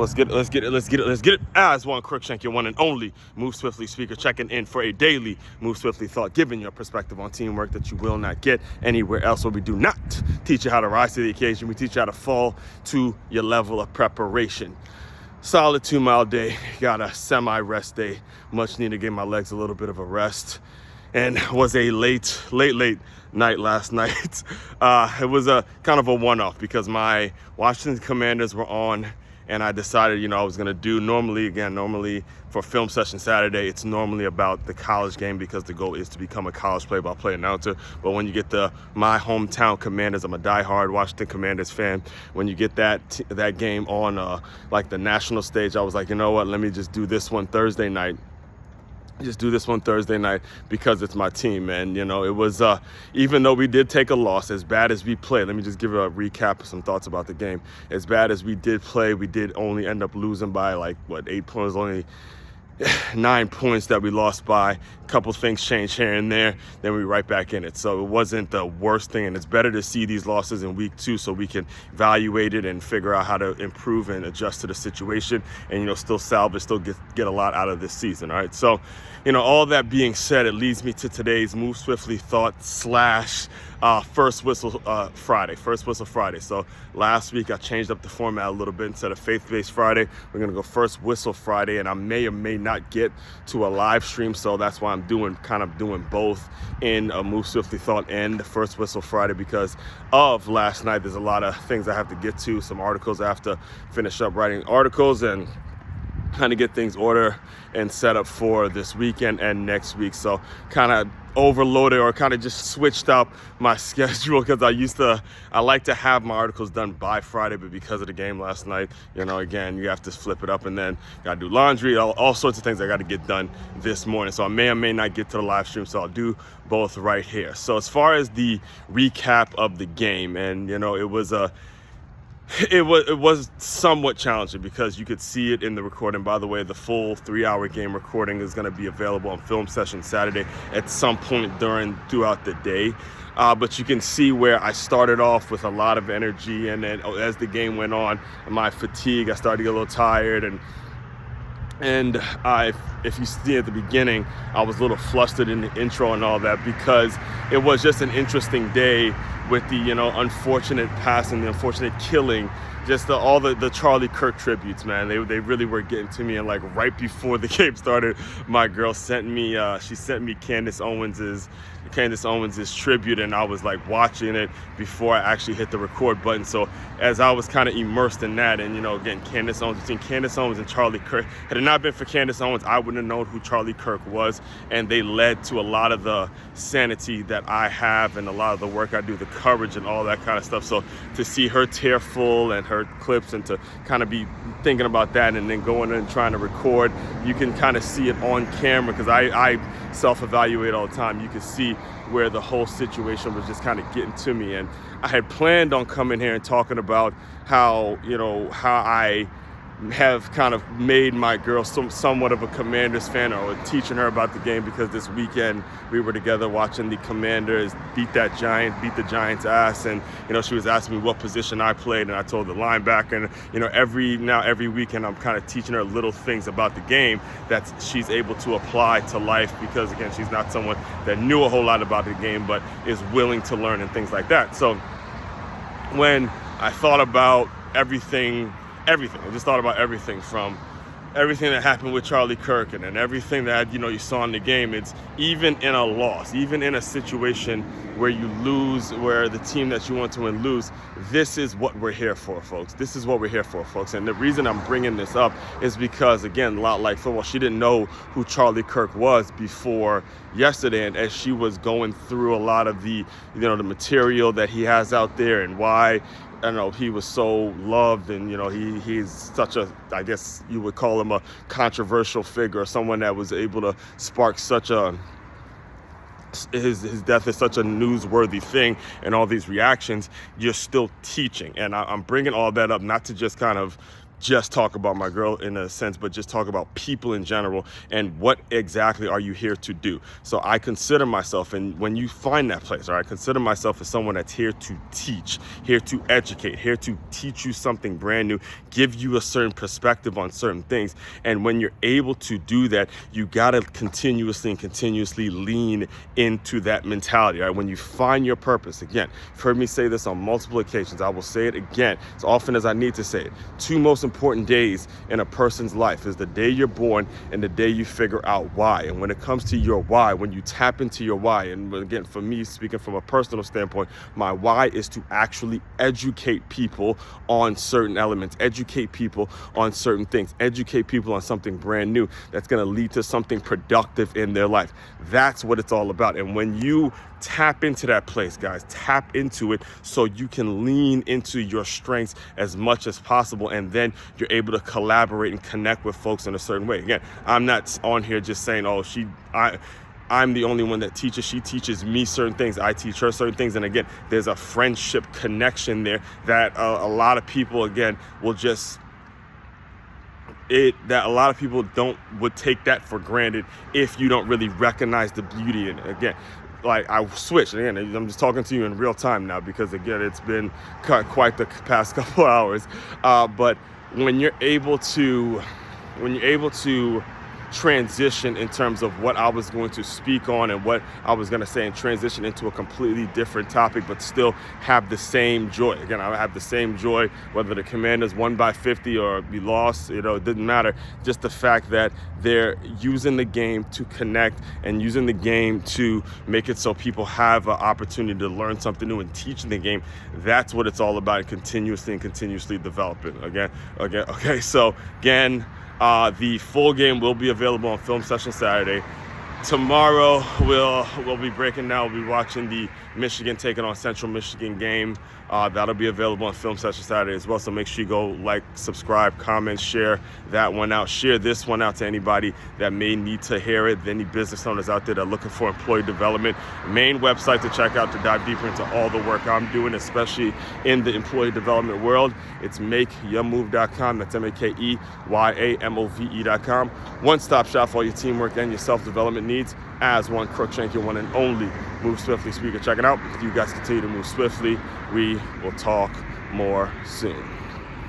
Let's get it. As one Crookshank, your one and only Move Swiftly speaker, checking in for a daily Move Swiftly thought, giving you a perspective on teamwork that you will not get anywhere else, where we do not teach you how to rise to the occasion. We teach you how to fall to your level of preparation. Solid 2-mile day, got a semi-rest day. Much needed to give my legs a little bit of a rest. And was a late night last night. It was a kind of a one-off because my Washington Commanders were on, and I decided, I was going to do normally for Film Session Saturday, it's normally about the college game because the goal is to become a college play-by-play announcer. But when you get my hometown Commanders, I'm a diehard Washington Commanders fan. When you get that game on like the national stage, I was like, you know what, let me just do this one Thursday night. Because it's my team. And, it was, even though we did take a loss, as bad as we played, let me just give a recap of some thoughts about the game. As bad as we did play, we did only end up losing by 8 points, only 9 points that we lost by. A couple things changed here and there, then we right back in it. So it wasn't the worst thing, and it's better to see these losses in week 2 so we can evaluate it and figure out how to improve and adjust to the situation and, still salvage, still get a lot out of this season, all right? So, all that being said, it leads me to today's Move Swiftly thought / First Whistle Friday. So last week I changed up the format a little bit. Instead of Faith-Based Friday, we're going to go First Whistle Friday, and I may or may not get to a live stream, so that's why I'm doing both in a Move Swiftly thought and the First Whistle Friday because of last night. There's a lot of things I have to get to, some articles I have to finish up writing articles and kind of get things order and set up for this weekend and next week. So kind of overloaded or kind of just switched up my schedule because I like to have my articles done by Friday, but because of the game last night, again, you have to flip it up and then got to do laundry, all sorts of things I got to get done this morning. So I may or may not get to the live stream, so I'll do both right here. So as far as the recap of the game, and it was somewhat challenging because you could see it in the recording. By the way, the full 3-hour game recording is going to be available on Film Session Saturday at some point throughout the day. But you can see where I started off with a lot of energy, and then as the game went on, my fatigue, I started to get a little tired, and if you see at the beginning, I was a little flustered in the intro and all that because it was just an interesting day with the, unfortunate passing, the unfortunate killing, just all the Charlie Kirk tributes, man. They really were getting to me. And right before the game started, my girl sent me Candace Owens's tribute, and I was watching it before I actually hit the record button. So as I was kind of immersed in that, and again, between Candace Owens and Charlie Kirk, had it not been for Candace Owens, I wouldn't have known who Charlie Kirk was, and they led to a lot of the sanity that I have and a lot of the work I do, the coverage and all that kind of stuff. So to see her tearful and her clips, and to kind of be thinking about that and then going in and trying to record, you can kind of see it on camera because I self-evaluate all the time. You can see where the whole situation was just kind of getting to me, and I had planned on coming here and talking about how I have kind of made my girl somewhat of a Commanders fan, or teaching her about the game, because this weekend we were together watching the Commanders beat the Giants' ass, and she was asking me what position I played, and I told the linebacker, and every weekend I'm kind of teaching her little things about the game that she's able to apply to life, because again, she's not someone that knew a whole lot about the game but is willing to learn and things like that. So when I thought about everything. I just thought about everything, from everything that happened with Charlie Kirk and everything that, you saw in the game. It's even in a loss, even in a situation where you lose, where the team that you want to win lose, this is what we're here for, folks. And the reason I'm bringing this up is because, again, a lot like football, she didn't know who Charlie Kirk was before yesterday. And as she was going through a lot of the, the material that he has out there and why, he was so loved, and he's such a, I guess you would call him a controversial figure, someone that was able to spark such a, his death is such a newsworthy thing, and all these reactions. You're still teaching, and I'm bringing all that up not to just kind of just talk about my girl in a sense, but just talk about people in general and what exactly are you here to do. So I consider myself, and when you find that place, I consider myself as someone that's here to teach, here to educate, here to teach you something brand new, give you a certain perspective on certain things. And when you're able to do that, you gotta continuously lean into that mentality, right? When you find your purpose, again, you've heard me say this on multiple occasions, I will say it again as often as I need to say it. Two most important days in a person's life is the day you're born and the day you figure out why. And when it comes to your why, when you tap into your why, and again, for me, speaking from a personal standpoint, my why is to actually educate people on certain elements, educate people on certain things, educate people on something brand new that's going to lead to something productive in their life. That's what it's all about. And when you tap into that place, guys, tap into it so you can lean into your strengths as much as possible, and then you're able to collaborate and connect with folks in a certain way. Again, I'm not on here just saying, oh, I'm the only one that teaches. She teaches me certain things. I teach her certain things. And again, there's a friendship connection there that a lot of people, again, will just... that a lot of people would take that for granted if you don't really recognize the beauty in it. Again, like I switched again. I'm just talking to you in real time now because again, it's been quite the past couple hours. But when you're able to transition in terms of what I was going to speak on and what I was going to say, and transition into a completely different topic, but still have the same joy. Again, I have the same joy whether the Commanders won by 50 or we lost, it didn't matter. Just the fact that they're using the game to connect and using the game to make it so people have an opportunity to learn something new, and teaching the game. That's what it's all about, continuously developing. Okay. So again, the full game will be available on Film Session Saturday. Tomorrow we'll be breaking down. We'll be watching the Michigan taking on Central Michigan game. That'll be available on Film Session Saturday as well. So make sure you go like, subscribe, comment, share that one out. Share this one out to anybody that may need to hear it. Any business owners out there that are looking for employee development. Main website to check out to dive deeper into all the work I'm doing, especially in the employee development world. It's makeyourmove.com. That's makeyourmove.com. One-stop shop for all your teamwork and your self-development needs. As one Crookshank, your one and only Move Swiftly speaker. Check it out. You guys continue to move swiftly. We will talk more soon.